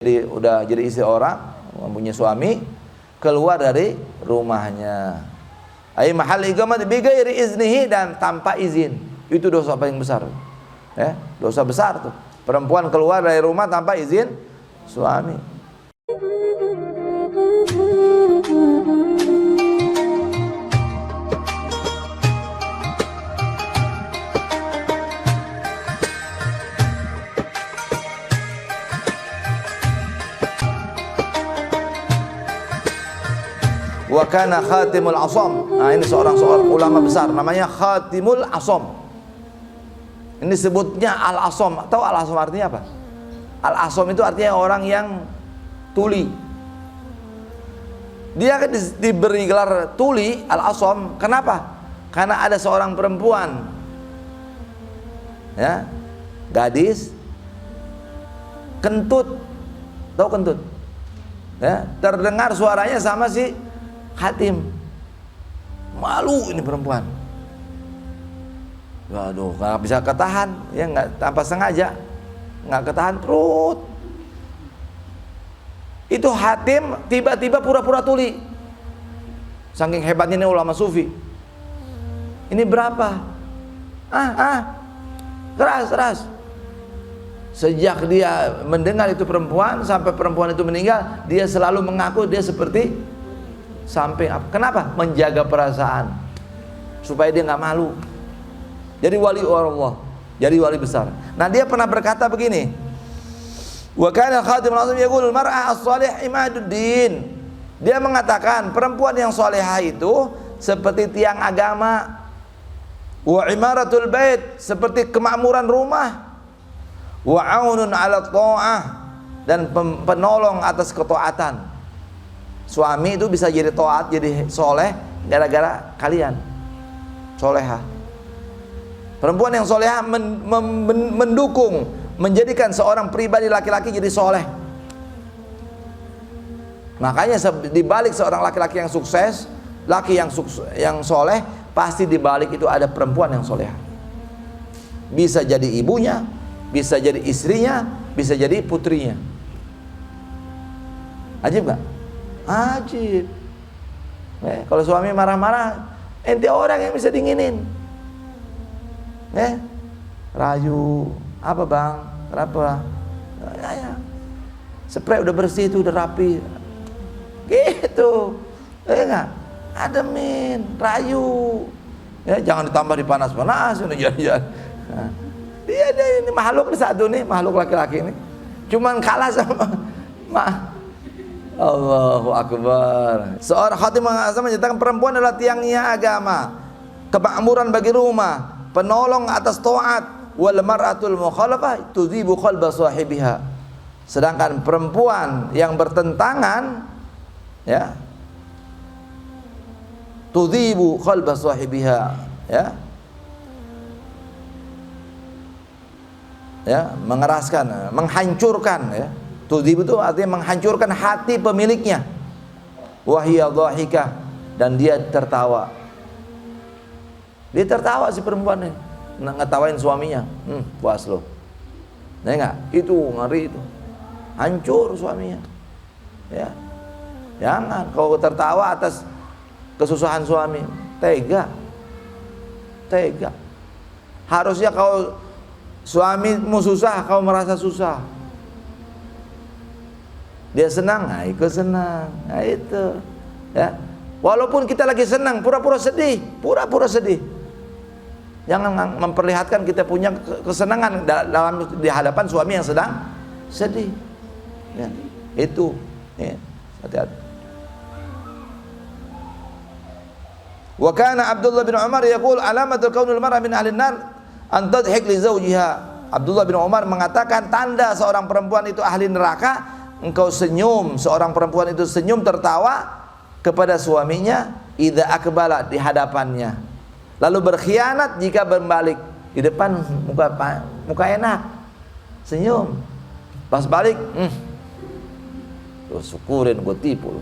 Jadi udah jadi istri orang, mempunyai suami, keluar dari rumahnya. Ai mahal iqamah bi ghairi iznihi, dan tanpa izin. Itu dosa paling besar. Dosa besar tuh. Perempuan keluar dari rumah tanpa izin suami. Wa kana Khatimul Asham. Nah, ini seorang ulama besar namanya Khatimul Asham. Ini sebutnya Al-Asham. Tahu Al-Asham artinya apa? Al-Asham itu artinya orang yang tuli. Dia kan diberi gelar tuli, Al-Asham. Kenapa? Karena ada seorang perempuan, ya, gadis, kentut. Tahu kentut? Ya, terdengar suaranya sama si Khatim. Malu ini perempuan. Waduh, nggak bisa ketahan, ya, nggak tanpa sengaja, nggak ketahan perut. Itu Khatim tiba-tiba pura-pura tuli. Saking hebatnya ini ulama sufi. Ini berapa? Keras. Sejak dia mendengar itu perempuan sampai perempuan itu meninggal, dia selalu mengaku dia seperti sampai apa? Kenapa? Menjaga perasaan supaya dia nggak malu. Jadi wali Allah, jadi wali besar. Nah, dia pernah berkata begini, wa kana Khatimul Asham yaqul mar'a as-salih imaduddin. Dia mengatakan perempuan yang salehah itu seperti tiang agama, wa imaratul bait, seperti kemakmuran rumah, wa aunun 'ala ta'ah, dan penolong atas ketaatan. Suami itu bisa jadi taat, jadi soleh gara-gara kalian soleha. Perempuan yang soleha mendukung, menjadikan seorang pribadi laki-laki jadi soleh. Makanya di balik seorang laki-laki yang sukses, yang soleh, pasti di balik itu ada perempuan yang soleha. Bisa jadi ibunya, bisa jadi istrinya, bisa jadi putrinya. Ajib gak? Ajib. Kalau suami marah-marah, ente orang yang bisa dinginin. Rayu, apa bang? Kenapa? Ya. Spray udah bersih itu, udah rapi. Gitu. Enggak? Ademin, rayu. Ya, jangan ditambah dipanas-panas, jangan. Nah, dia ini makhluk satu nih, makhluk laki-laki ini. Cuman kalah sama Allahu Akbar. Seorang Khatimul Asham menyatakan perempuan adalah tiangnya agama, kemakmuran bagi rumah, penolong atas taat, wal mar'atul mukhalafah tudhibu qalba sahibiha. Sedangkan perempuan yang bertentangan, ya, tudhibu qalba sahibiha, ya, mengeraskan, menghancurkan, ya. Tudhib itu artinya menghancurkan hati pemiliknya. Wahiyya dhahikah, dan dia tertawa. Dia tertawa si perempuan ini, ngetawain suaminya. Puas lo. Nah, enggak? Itu ngeri itu. Hancur suaminya. Ya. Jangan kau tertawa atas kesusahan suami. Tega. Harusnya kau suamimu susah, kau merasa susah. Dia senang, nah ikut senang. Nah itu, ya. Walaupun kita lagi senang, pura-pura sedih. Jangan memperlihatkan kita punya kesenangan di hadapan suami yang sedang sedih. Ya, itu, ya, hati-hati. Wa kana Abdullah bin Umar yaqul alamatul kaunil mar'a min ahli an-nar an tadhik li zawjiha. Abdullah bin Umar mengatakan tanda seorang perempuan itu ahli neraka, engkau senyum, seorang perempuan itu senyum tertawa kepada suaminya idza akbala, di hadapannya, lalu berkhianat jika berbalik. Di depan muka enak, senyum, pas balik syukurin, gue tipu.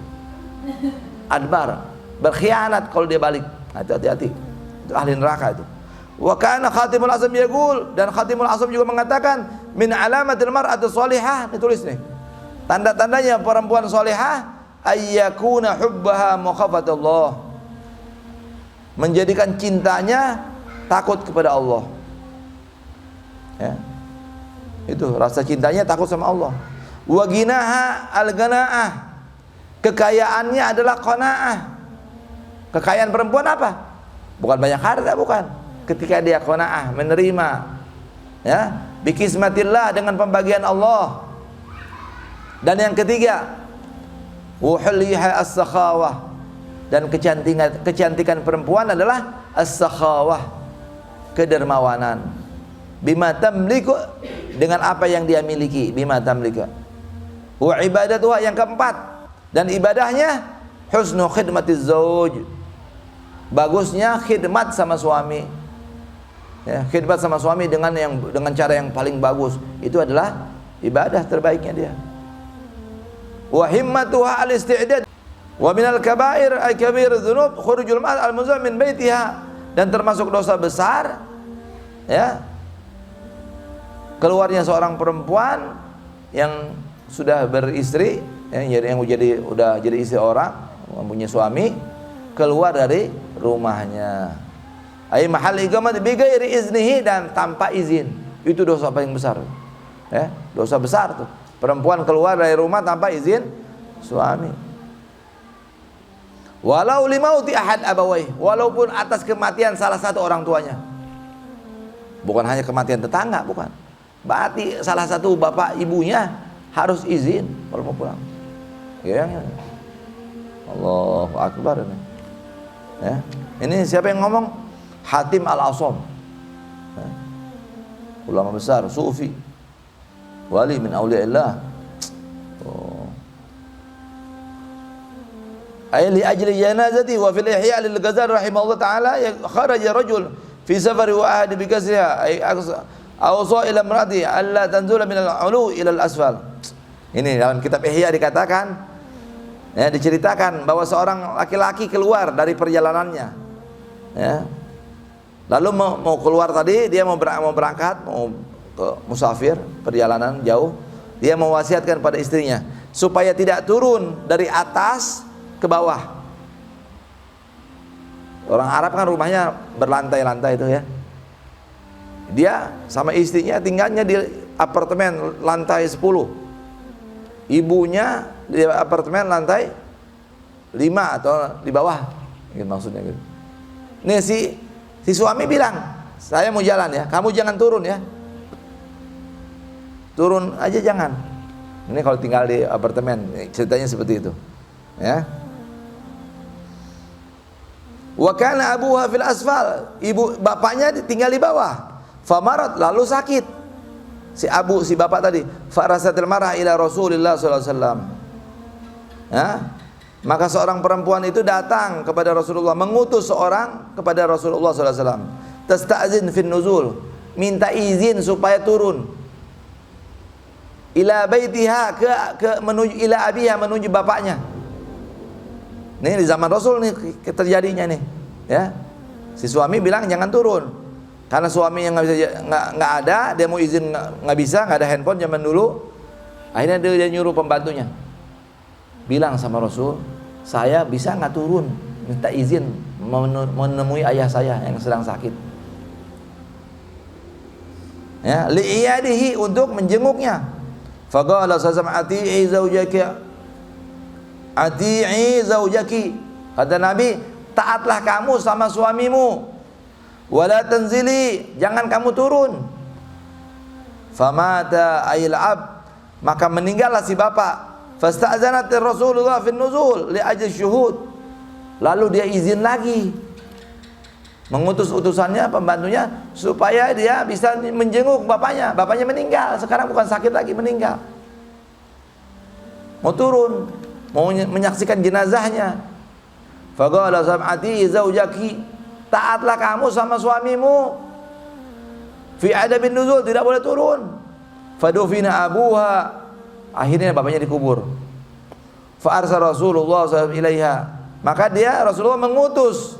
Adbar, berkhianat kalau dia balik. Hati-hati, itu ahli neraka itu. Wa kana Khatimul Asham yaqul, dan Khatimul Asham juga mengatakan min alamatil mar'ati shalihah, ditulis nih, Tanda-tandanya perempuan solehah ayyakuna hubbaha makhafatullah, menjadikan cintanya takut kepada Allah. Ya. Itu rasa cintanya takut sama Allah. Wa ginaha al-ganaah, kekayaannya adalah qanaah. Kekayaan perempuan apa? Bukan banyak harta, bukan. Ketika dia qanaah, menerima, ya, bikismatillah, dengan pembagian Allah. Dan yang ketiga, wuhliha as-sakhawah, dan kecantikan perempuan adalah as-sakhawah, kedermawanan. Bima tamliku, dengan apa yang dia miliki, bima tamliku. Wa ibadatuha, yang keempat, dan ibadahnya husnu khidmatiz zauj, bagusnya khidmat sama suami. Ya, khidmat sama suami dengan cara yang paling bagus, itu adalah ibadah terbaiknya dia. Wa himmatuha al-isti'dad, wa minal kabair ay kabir dzunub khurujul mal al-muzam min baitiha, dan termasuk dosa besar, ya, keluarnya seorang perempuan yang sudah beristri, ya, yang udah jadi istri orang, mempunyai suami, keluar dari rumahnya. Ay mahal iqamah bi ghairi iznihi, dan tanpa izin. Itu dosa paling besar. Ya, dosa besar tuh. Perempuan keluar dari rumah tanpa izin suami. Walau limauti ahad abawai, walaupun atas kematian salah satu orang tuanya. Bukan hanya kematian tetangga, bukan. Berarti salah satu bapak ibunya harus izin kalau mau pulang. Ya. Allahu Akbar ini. Ya. Ini siapa yang ngomong? Hatim Al-Asam. Ya. Ulama besar, sufi, wali min awliyaillah. Ay li ajli janazati wa fil ihya lil Ghazali rahimahullah taala kharaja rajul fi safari wa ahad bi kasriha ay awsa ila imraati alla tanzula min al-ulu ila al-asfal. Ini dalam kitab Ihya dikatakan, ya, diceritakan bahwa seorang laki-laki keluar dari perjalanannya, ya. Lalu mau keluar tadi, dia mau berangkat, mau ke musafir, perjalanan jauh. Dia mewasiatkan pada istrinya supaya tidak turun dari atas ke bawah. Orang Arab kan rumahnya berlantai-lantai itu, ya. Dia sama istrinya tinggalnya di apartemen lantai 10. Ibunya di apartemen lantai 5 atau di bawah. Gitu maksudnya gitu. Nih si suami bilang, "Saya mau jalan ya, kamu jangan turun ya. Turun aja jangan." Ini kalau tinggal di apartemen, ceritanya seperti itu. Ya. Wa kana abuha fil asfal, bapaknya tinggal di bawah. Famarat, lalu sakit. Si bapak tadi, farasatil marah ila Rasulillah sallallahu alaihi wasallam. Ya. Maka seorang perempuan itu datang kepada Rasulullah, mengutus seorang kepada Rasulullah sallallahu alaihi wasallam. Tasta'zin fin nuzul, minta izin supaya turun. Ila baitiha, ke menuju ila abiha, menuju bapaknya. Ini di zaman Rasul nih terjadinya nih, ya. Si suami bilang jangan turun. Karena suaminya nggak ada, dia mau izin nggak bisa, nggak ada handphone zaman dulu. Akhirnya dia nyuruh pembantunya, bilang sama Rasul, saya bisa nggak turun, minta izin menemui ayah saya yang sedang sakit. Ya, li'iyadihi, untuk menjenguknya. Faqala sallallahu ati'i zaujaki, ati'i zaujaki. Kata Nabi, taatlah kamu sama suamimu. Wala tanzili, jangan kamu turun. Famata ayil ab, maka meninggallah si bapak. Fasta'zanat Rasulullah fin nuzul li ajli syuhud. Lalu dia izin lagi, mengutus utusannya, pembantunya, supaya dia bisa menjenguk bapaknya. Bapaknya meninggal, sekarang bukan sakit lagi, meninggal. Mau turun, mau menyaksikan jenazahnya. Faqala sab'ati zaujaki, taatlah kamu sama suamimu. Fi adabin nuzul, tidak boleh turun. Fadufina abuha, akhirnya bapaknya dikubur. Fa arsal Rasulullah sallallahu ilaiha, maka Rasulullah mengutus,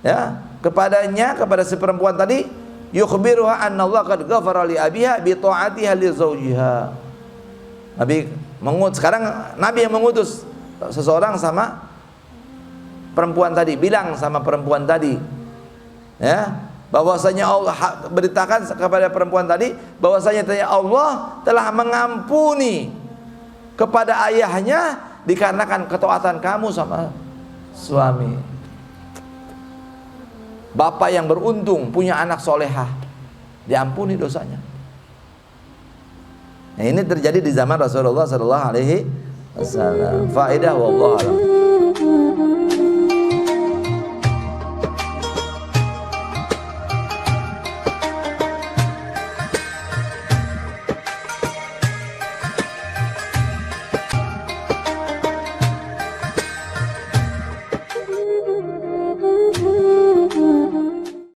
ya, kepadanya, kepada si perempuan tadi, yukhbiruha anna Allah qad ghafara li abiha bi ta'atiha li zawjiha. Nabi Sekarang Nabi yang mengutus seseorang sama perempuan tadi, bilang sama perempuan tadi, ya, bahwasanya Allah beritakan kepada perempuan tadi bahwasanya Allah telah mengampuni kepada ayahnya dikarenakan ketaatan kamu sama suami. Bapak yang beruntung punya anak solehah, diampuni dosanya. Nah, ini terjadi di zaman Rasulullah sallallahu alaihi wasallam. Faedah wallahu a'lam.